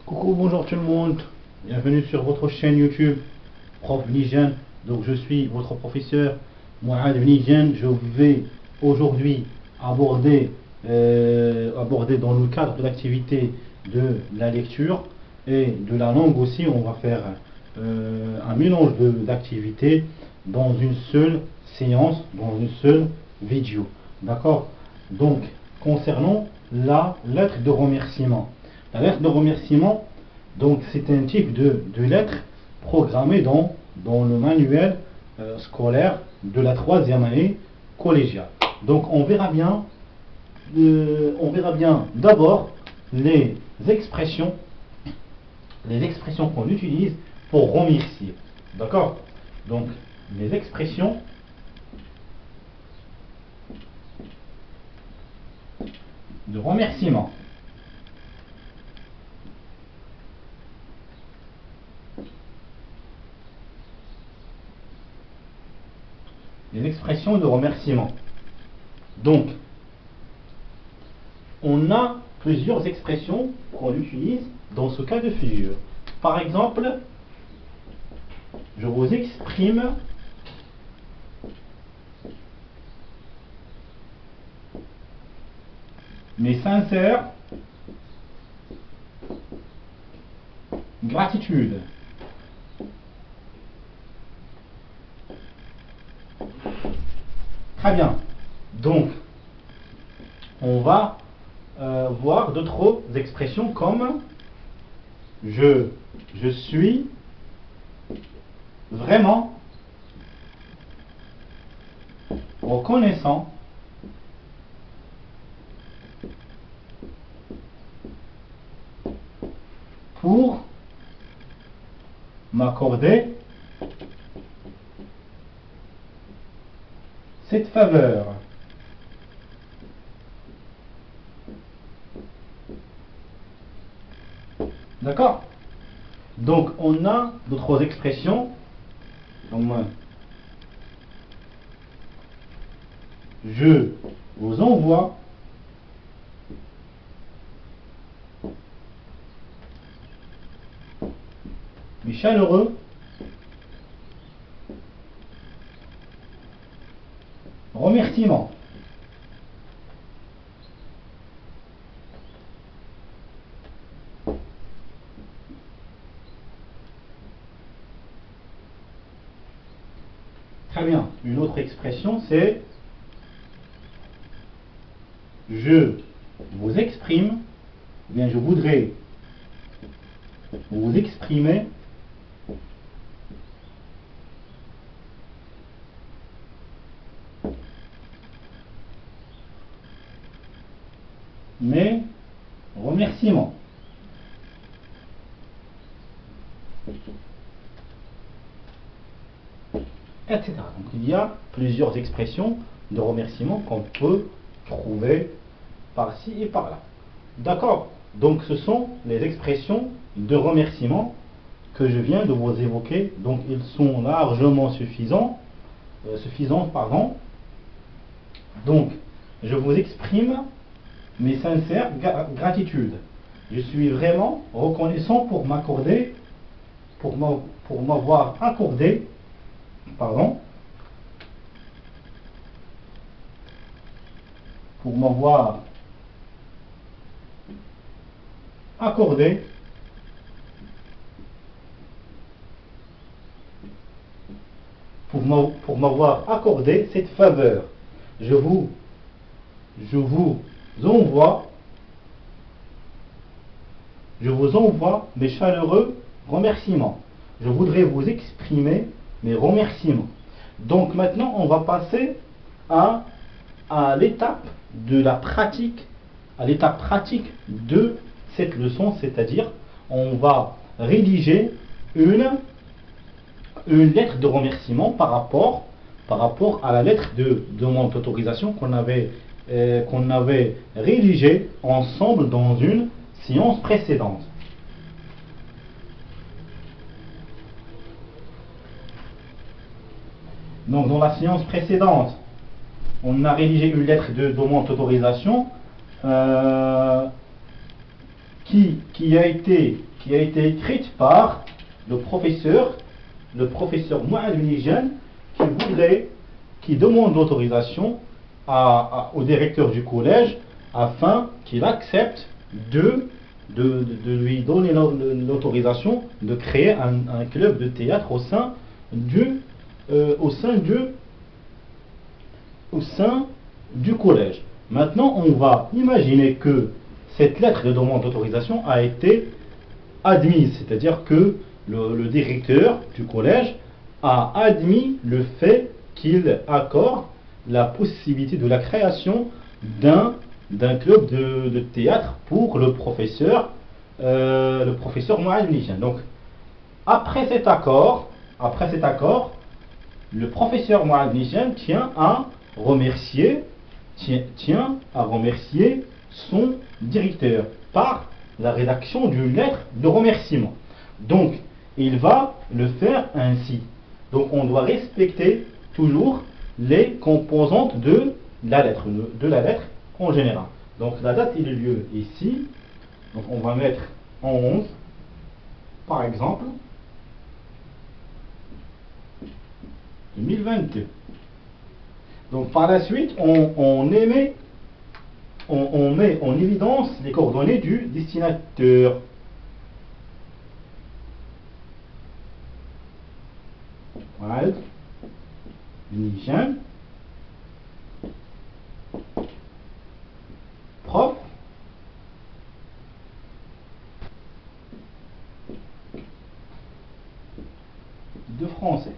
Coucou, bonjour tout le monde, bienvenue sur votre chaîne YouTube Prof Vnijan. Donc je suis votre professeur Mohamed Vnijan. Je vais aujourd'hui aborder dans le cadre de l'activité de la lecture et de la langue aussi. On va faire un mélange d'activités dans une seule séance, dans une seule vidéo. D'accord? Donc concernant la lettre de remerciement. La lettre de remerciement, donc c'est un type de lettre programmée dans le manuel scolaire de la 3e année collégiale. Donc on verra bien d'abord les expressions qu'on utilise pour remercier. D'accord? Donc les expressions de remerciement. Les expressions de remerciement. Donc, on a plusieurs expressions qu'on utilise dans ce cas de figure. Par exemple, je vous exprime mes sincères gratitude. Très bien. Donc, on va voir d'autres expressions comme je suis vraiment reconnaissant pour m'accorder cette faveur. D'accord? Donc on a d'autres expressions. Donc, je vous envoie mes chaleureux remerciements. Très bien. Une autre expression, c'est je vous exprime, ou bien je voudrais vous exprimer mes remerciements. Etc. Donc il y a plusieurs expressions de remerciement qu'on peut trouver par-ci et par-là. D'accord? Donc ce sont les expressions de remerciement que je viens de vous évoquer. Donc ils sont largement suffisantes. Donc je vous exprime mes sincères gratitudes. Je suis vraiment reconnaissant pour m'avoir accordé, pour m'avoir accordé cette faveur. Je vous envoie mes chaleureux remerciements. Je voudrais vous exprimer mes remerciements. Donc maintenant, on va passer à l'étape de la pratique, de cette leçon, c'est-à-dire on va rédiger une lettre de remerciement par rapport à la lettre de demande d'autorisation qu'on avait rédigée ensemble dans une séance précédente. Donc dans la séance précédente, on a rédigé une lettre de demande d'autorisation qui qui a été écrite par le professeur Mouad Benijan, qui demande l'autorisation au directeur du collège afin qu'il accepte de lui donner l'autorisation de créer un club de théâtre au sein du collège. Maintenant, on va imaginer que cette lettre de demande d'autorisation a été admise, c'est-à-dire que le directeur du collège a admis le fait qu'il accorde la possibilité de la création d'un club de théâtre pour le professeur Mouad Benijan. Donc, après cet accord, le professeur Mouad Benijan tient à remercier son directeur par la rédaction d'une lettre de remerciement. Donc, il va le faire ainsi. Donc, on doit respecter toujours les composantes de la lettre en général. Donc, la date et le lieu ici. Donc, on va mettre en 11, par exemple, 2022. Donc, par la suite, on met en évidence les coordonnées du destinataire. Mouad Benijan, prof de français.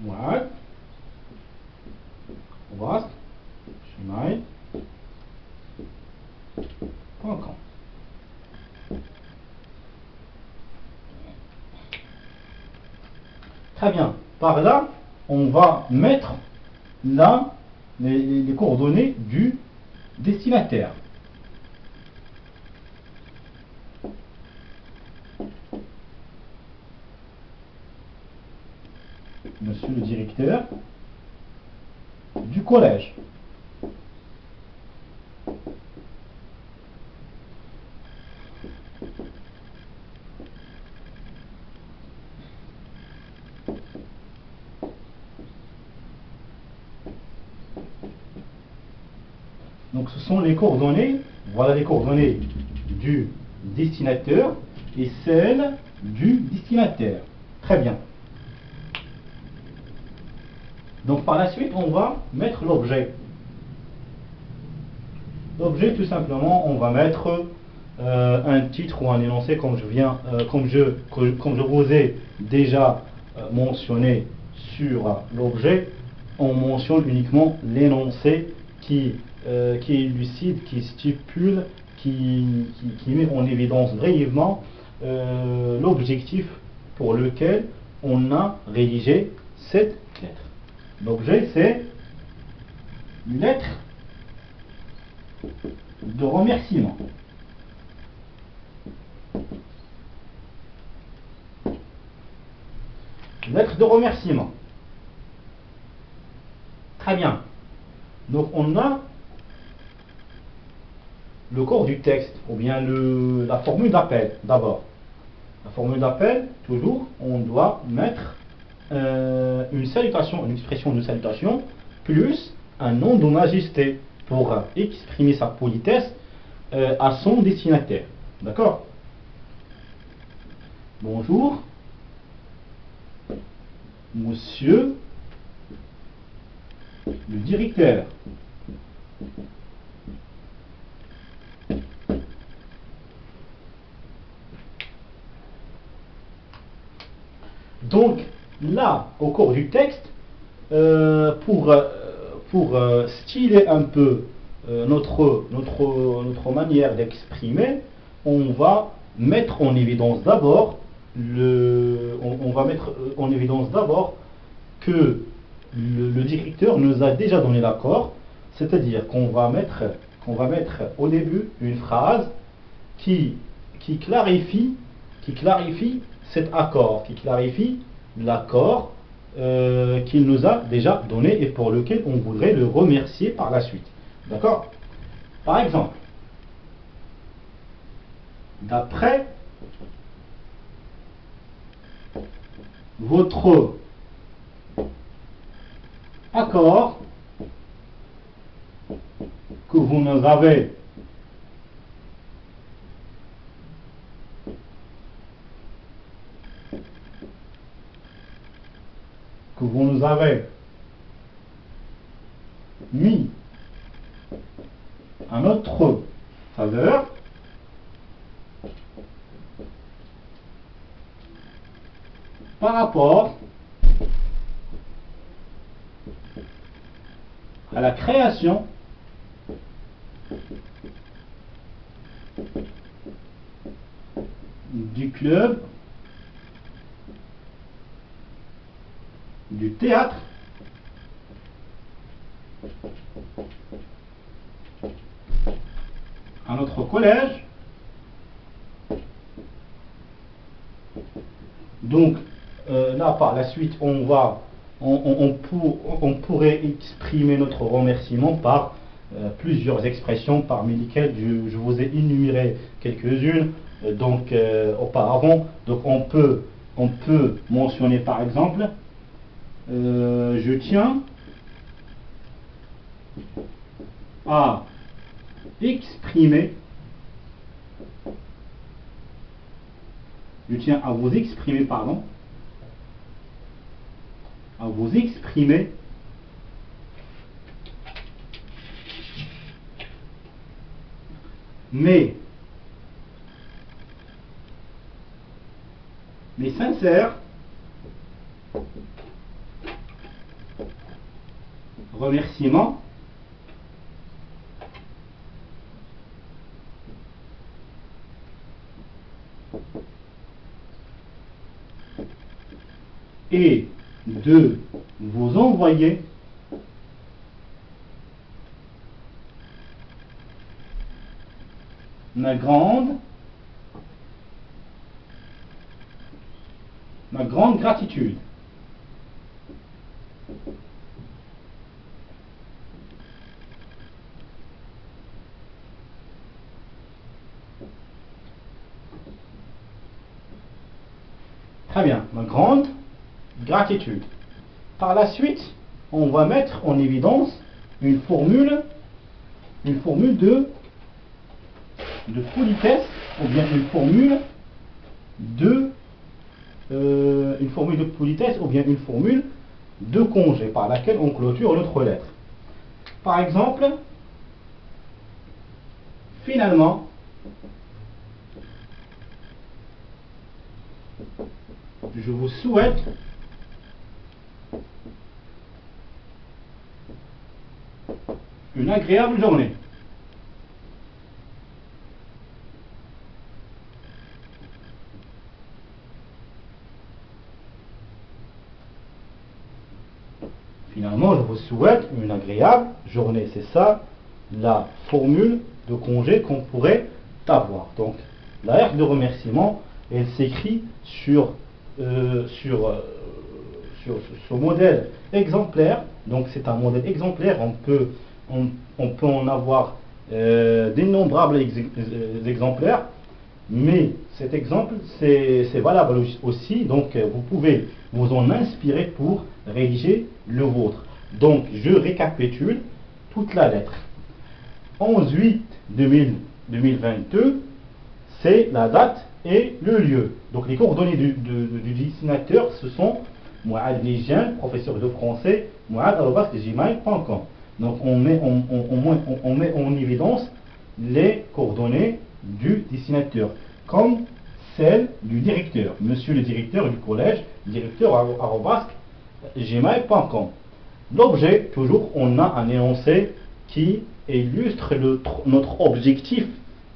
Mouad gmail.com. Très bien. Par là, on va mettre là les coordonnées du destinataire. Monsieur le directeur du collège. Donc ce sont les coordonnées, voilà les coordonnées du destinataire et celles du destinataire. Très bien. Donc par la suite, on va mettre l'objet. L'objet, tout simplement, on va mettre un titre ou un énoncé comme je vous ai déjà mentionné sur l'objet. On mentionne uniquement l'énoncé qui est lucide, qui stipule, qui met en évidence brièvement l'objectif pour lequel on a rédigé cette lettre. L'objet, c'est une lettre de remerciement. Lettre de remerciement. Très bien. Donc on a le corps du texte, ou bien la formule d'appel d'abord. La formule d'appel, toujours, on doit mettre une salutation, une expression de salutation, plus un nom de majesté pour exprimer sa politesse à son destinataire. D'accord? Bonjour, monsieur le directeur. Donc, là, au cours du texte, pour styler un peu notre manière d'exprimer, on va mettre en évidence d'abord que le directeur nous a déjà donné l'accord, c'est-à-dire qu'on va mettre au début une phrase qui clarifie cet accord, qui clarifie l'accord qu'il nous a déjà donné et pour lequel on voudrait le remercier par la suite. D'accord? Par exemple, d'après votre accord que vous nous avez mis à notre faveur, par rapport à la création du club du théâtre à notre collège. Donc là par la suite on pourrait exprimer notre remerciement par plusieurs expressions parmi lesquelles je vous ai énuméré quelques-unes auparavant. Donc on peut mentionner par exemple je tiens à exprimer, je tiens à vous exprimer, pardon, à vous exprimer mes sincères remerciements et de vous envoyer ma grande gratitude. Très bien, ma grande gratitude. Par la suite, on va mettre en évidence une formule de politesse, ou bien une formule de politesse, ou bien une formule de congé, par laquelle on clôture notre lettre. Par exemple, finalement, je vous souhaite une agréable journée. Finalement, je vous souhaite une agréable journée. C'est ça la formule de congé qu'on pourrait avoir. Donc, la lettre de remerciement, elle s'écrit sur ce modèle exemplaire. Donc, c'est un modèle exemplaire. On peut en avoir d'innombrables exemplaires. Mais cet exemple, c'est valable aussi, donc vous pouvez vous en inspirer pour rédiger le vôtre. Donc, je récapitule toute la lettre. 11/8/2022, c'est la date et le lieu. Donc, les coordonnées du destinateur, ce sont Mouad Nijjan, professeur de français, mouad@gmail.com. Donc, on met en évidence les coordonnées du destinateur, comme celle du directeur, monsieur le directeur du collège, directeur@gmail.com. L'objet, toujours, on a un énoncé qui illustre notre objectif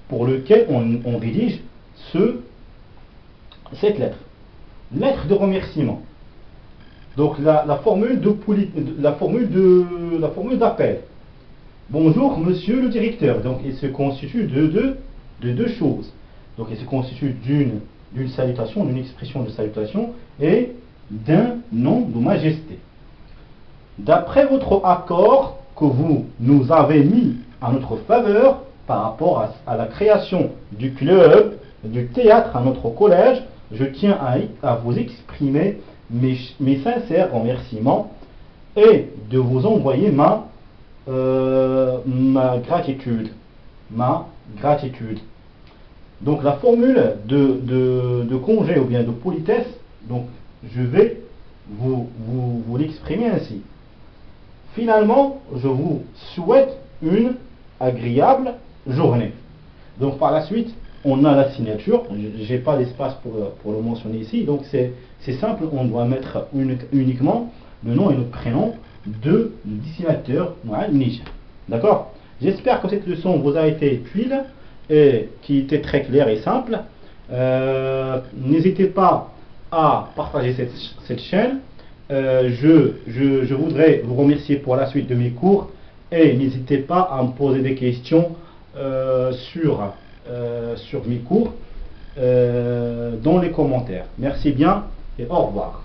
pour lequel on rédige cette lettre. Lettre de remerciement. Donc la formule d'appel. Bonjour monsieur le directeur. Donc il se constitue de deux choses. Donc il se constitue d'une salutation, d'une expression de salutation et d'un nom de majesté. D'après votre accord que vous nous avez mis à notre faveur par rapport à la création du club, du théâtre à notre collège. Je tiens à vous exprimer mes sincères remerciements et de vous envoyer ma gratitude. Ma gratitude. Donc la formule de congé ou bien de politesse, donc je vais vous l'exprimer ainsi. Finalement, je vous souhaite une agréable journée. Donc par la suite, on a la signature. Je n'ai pas d'espace pour le mentionner ici. Donc c'est simple, on doit mettre uniquement le nom et le prénom du dessinateur Mouad Mnijan. D'accord? J'espère que cette leçon vous a été utile et qui était très claire et simple. N'hésitez pas à partager cette chaîne. Je voudrais vous remercier pour la suite de mes cours et n'hésitez pas à me poser des questions sur mes cours dans les commentaires. Merci bien et au revoir.